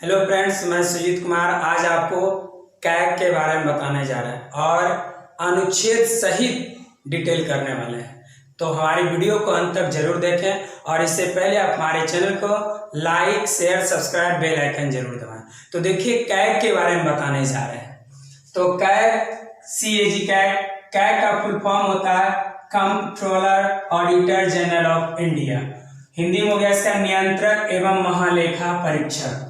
Hello friends, मैं सुजीत कुमार आज आपको कैग के बारे में बताने जा रहे हैं और अनुच्छेद सहित डिटेल करने वाले हैं। तो हमारी वीडियो को अंत तक जरूर देखें और इससे पहले आप हमारे चैनल को like, share, subscribe, bell icon जरूर दबाएं। तो देखिए कैग के बारे में बताने जा रहे हैं। तो कैग कैग का फुल फॉर्म होता है controller auditor general of India. Hindi में हो गया इसका नियंत्रक एवं महालेखा परीक्षक।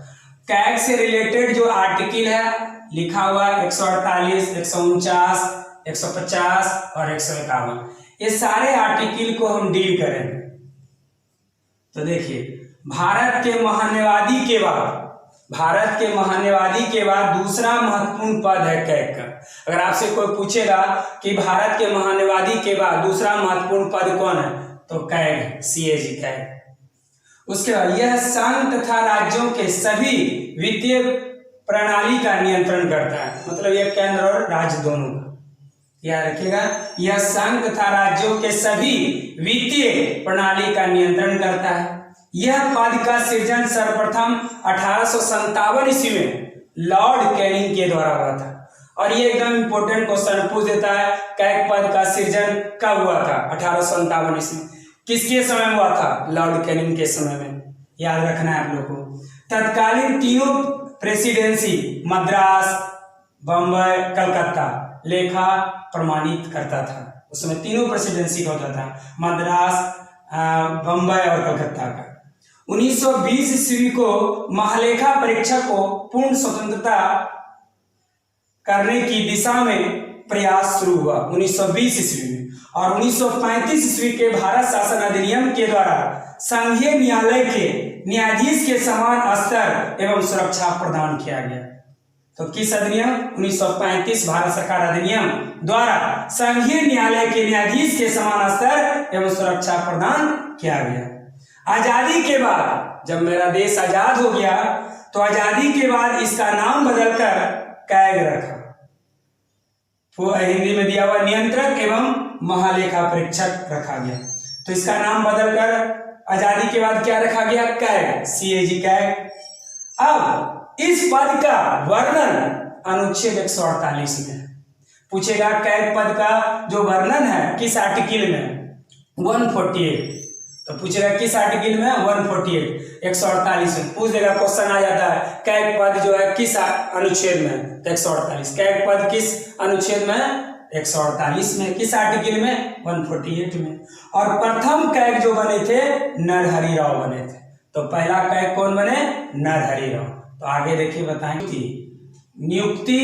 कैग से रिलेटेड जो आर्टिकल है लिखा हुआ 148, 149, 150 और 151, ये सारे आर्टिकल को हम डील करेंगे। तो देखिए भारत के महान्यवादी के बाद दूसरा महत्वपूर्ण पद है कैग का। अगर आपसे कोई पूछेगा कि भारत के महान्यवादी के बाद दूसरा महत्वपूर्ण पद कौन है, तो कैग है, कैग। उसके बाद यह संघ तथा राज्यों के सभी वित्तीय प्रणाली का नियंत्रण करता है, मतलब यह केंद्र और राज्य दोनों का। याद रखिएगा, यह संघ तथा राज्यों के सभी वित्तीय प्रणाली का नियंत्रण करता है। यह पद का सृजन सर्वप्रथम 1857 ईस्वी में लॉर्ड कैनिंग के द्वारा हुआ था। और ये एकदम इंपॉर्टेंट क्वेश्चन पूछ देता है, कैग पद का सृजन कब हुआ था? 1857 ईस्वी में। किसके समय में हुआ था? लॉर्ड कैनिंग के समय में। याद रखना है आप लोगों को। तत्कालीन तीनों प्रेसिडेंसी मद्रास, बम्बई, कलकत्ता लेखा प्रमाणित करता था। उस समय तीनों प्रेसिडेंसी का होता था, मद्रास, बम्बई और कलकत्ता का। 1920 ईस्वी को महालेखा परीक्षक को पूर्ण स्वतंत्रता करने की दिशा में प्रयास शुरू हुआ 1920 ईस्वी में। और 1935 ईस्वी के भारत शासन अधिनियम के द्वारा संघीय न्यायालय के न्यायाधीश के समान स्तर एवं सुरक्षा प्रदान किया गया। तो किस अधिनियम? 1935 भारत सरकार अधिनियम द्वारा संघीय न्यायालय के न्यायाधीश के समान स्तर एवं सुरक्षा प्रदान किया गया। आजादी के बाद जब मेरा देश आजाद हो गया, तो आजादी के बाद इसका नाम बदलकर कैग रखा। हिंदी में दिया हुआ नियंत्रक एवं महालेखा परीक्षक रखा गया। तो इसका नाम बदलकर आजादी के बाद क्या रखा गया? CAG, CAG. अब इस पद का वर्णन अनुच्छेद 148 में पूछेगा। कैग पद का जो वर्णन है किस आर्टिकल में? 148। तो पूछेगा किस आर्टिकल में? 148, 148 में पूछ देगा। क्वेश्चन आ जाता है कैग पद जो है किस अनुच्छेद में? 148। कैग पद किस अनुच्छेद में? 148 में। किस आर्टिकल में? 148 में। और प्रथम कैग जो बने थे नरहरि राव बने थे। तो पहला कैग कौन बने? नरहरि राव। तो आगे देखिए बताएंगे नियुक्ति।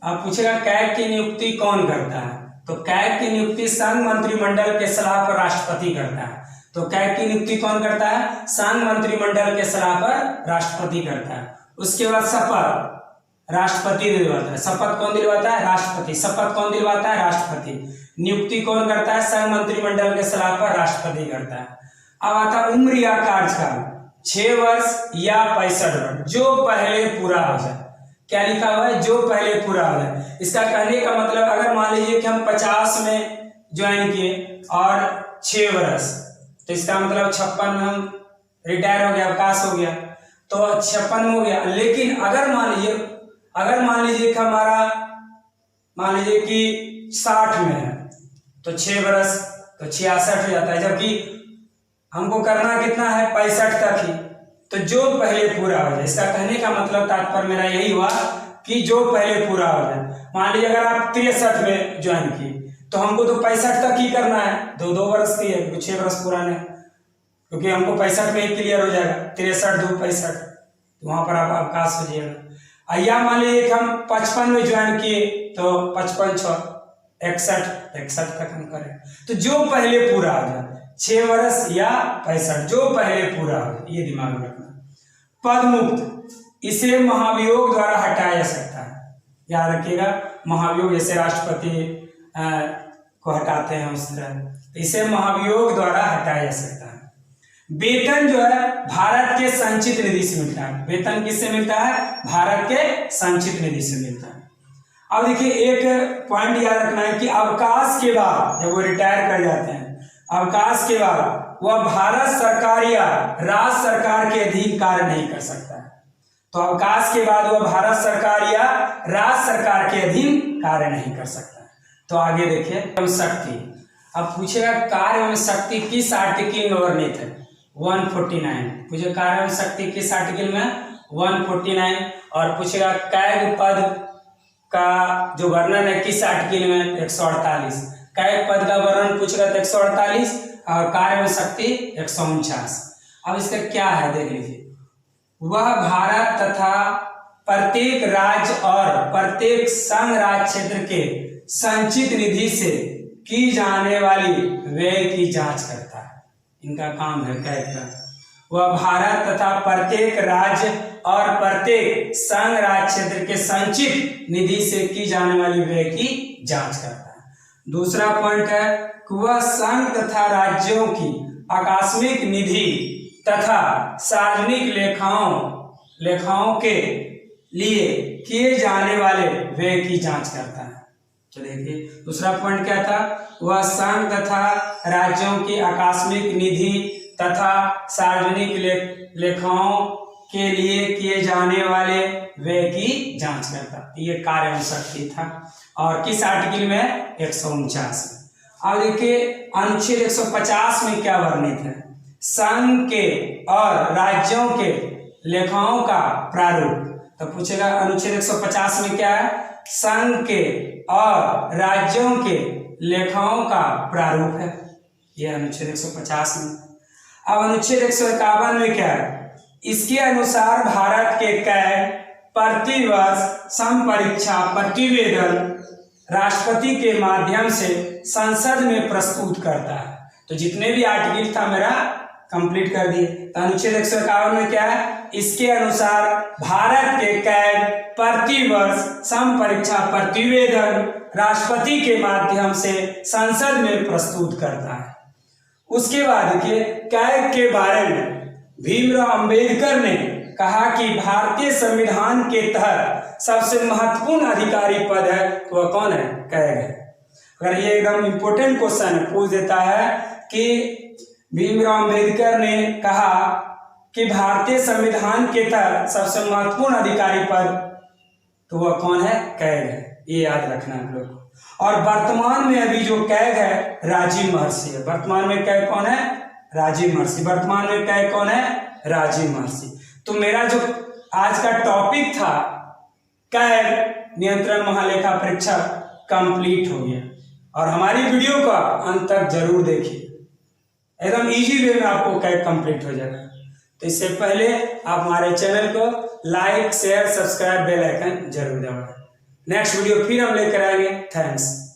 अब पूछेगा कैग की नियुक्ति कौन करता है? तो कैग की नियुक्ति संघ मंत्रिमंडल के सलाह पर राष्ट्रपति करता है। तो कैग की नियुक्ति कौन करता है? संघ मंत्रिमंडल के सलाह पर राष्ट्रपति करता है। उसके बाद शपथ राष्ट्रपति दिलवाता है। शपथ कौन दिलवाता है? राष्ट्रपति। शपथ कौन दिलवाता है? राष्ट्रपति। नियुक्ति कौन करता है? संघ मंत्रिमंडल के सलाह पर राष्ट्रपति करता है। अब आता उम्र या कार्यकाल, 6 वर्ष या 65 वर्ष, जो पहले पूरा हो जाए। क्या लिखा हुआ है? जो पहले पूरा हो जाए। इसका कहने का मतलब अगर मान लीजिए कि हम 50 में ज्वाइन किए और 6 वर्ष, तो इसका मतलब 56 में हम रिटायर हो गया, अवकाश हो गया, तो 56 में हो गया। लेकिन अगर मान लीजिए कि हमारा मान लीजिए कि 60 में है, तो 6 वर्ष तो 66 हो जाता है। जबकि हमको करना कितना है? 65 तक ही। तो जो पहले पूरा हो जाए। इसका कहने का मतलब तात्पर्य मेरा यही हुआ कि जो पहले पूरा हो जाए। मान लीजिए अगर आप 63 में ज्वाइन किए, तो हमको तो 65 तक ही करना है। 2 वर्ष की है, 6 वर्ष पुराने, क्योंकि हमको 65 में ही क्लियर हो जाएगा। 63 2 65, तो वहां पर आप अवकाश हो जाएगा। या मान लीजिए कि हम 55 में ज्वाइन किए, तो 55 6 61 तक हम करें। तो जो पहले पूरा हो जाए, 6 वर्ष या 65, जो पहले पूरा हो जाए, ये दिमाग में रखना। पद मुक्त, इसे महाभियोग द्वारा हटाया जा सकता है। याद रखिएगा, महाभियोग जैसे राष्ट्रपति को हटाते हैं उस तरह, इसे महाभियोग द्वारा हटाया जा सकता है। वेतन जो है भारत के संचित निधि से मिलता है। वेतन किससे मिलता है? भारत के संचित निधि से मिलता है। अब देखिए एक पॉइंट याद रखना है कि अवकाश के बाद जब वो रिटायर कर जाते हैं, अवकाश के बाद वह भारत सरकार या राज्य सरकार के अधीन कार्य नहीं कर सकता है। तो अवकाश के बाद वह भारत सरकार या राज्य सरकार के अधीन कार्य नहीं कर सकता। तो आगे देखिए एवं शक्ति। अब पूछेगा कार्य एवं शक्ति किस आर्टिकल में वर्णित है? 149। पूछे कार्य एवं शक्ति किस आर्टिकल में? 149। और पूछेगा कैग पद का जो वर्णन है किस आर्टिकल में? 148। कैग पद का वर्णन पूछेगा तो 148 और कार्य एवं शक्ति 149। अब इसका क्या है देख लीजिए। वह भारत तथा प्रत्येक राज्य और प्रत्येक संघ राज्य क्षेत्र के संचित निधि से की जाने वाली व्यय की जांच करता है। इनका काम है कैग का। वह भारत तथा प्रत्येक राज्य और प्रत्येक संघ राज्य क्षेत्र के संचित निधि से की जाने वाली व्यय की जांच करता है। दूसरा पॉइंट है कि वह संघ तथा राज्यों की आकस्मिक निधि तथा सार्वजनिक लेखाओं के लिए किए जाने वाले व्यय की जांच करता है। तो देखिए दूसरा पॉइंट क्या था? वह संघ तथा राज्यों की आकस्मिक निधि तथा सार्वजनिक लेखाओं के लिए किए जाने वाले व्यय की जांच करता। ये कार्य एवं शक्ति था। और किस आर्टिकल में? 149। अब देखिए अनुच्छेद 150 में क्या वर्णित है? संघ के और राज्यों के लेखाओं का प्रारूप। तो पूछेगा अनुच्छेद 150 में क्या है? संघ के और राज्यों के लेखाओं का प्रारूप है। यह अनुच्छेद 150 में। अब अनुच्छेद 151 में क्या है? इसके अनुसार भारत के कैग प्रतिवर्ष समपरीक्षा प्रतिवेदन राष्ट्रपति के माध्यम से संसद में प्रस्तुत करता है। तो जितने भी आर्टिकल था मेरा कंप्लीट कर दिए। तो अनुच्छेद 151 में क्या है? इसके अनुसार भारत के कैग प्रतिवर्ष समपरीक्षा प्रतिवेदन राष्ट्रपति के माध्यम से संसद में प्रस्तुत करता है। उसके बाद देखिए कैग के बारे में भीमराव अंबेडकर ने कहा कि भारतीय संविधान के तहत सबसे महत्वपूर्ण अधिकारी पद है, तो वह कौन है? कैग है। अगर ये एकदम इंपॉर्टेंट क्वेश्चन पूछ देता है कि भीमराव अंबेडकर ने कहा कि भारतीय संविधान के तहत सबसे महत्वपूर्ण अधिकारी पद, तो वह कौन है? कैग है। ये याद रखना आप लोग को। और वर्तमान में अभी जो कैग है राजीव महर्षि है। वर्तमान में कैग कौन है? राजीव महर्षि। वर्तमान में कैग कौन है? राजीव महर्षि। तो मेरा जो आज का टॉपिक था कैग नियंत्रण महालेखा परीक्षक कंप्लीट हो गया। और हमारी वीडियो का अंत तक जरूर देखिए, एकदम इजी वे में आपको कैग कंप्लीट हो जाएगा। तो इससे पहले आप हमारे चैनल को like share subscribe bell icon जरूर दबाएं। नेक्स्ट वीडियो फिर हम लेकर आएंगे। थैंक्स।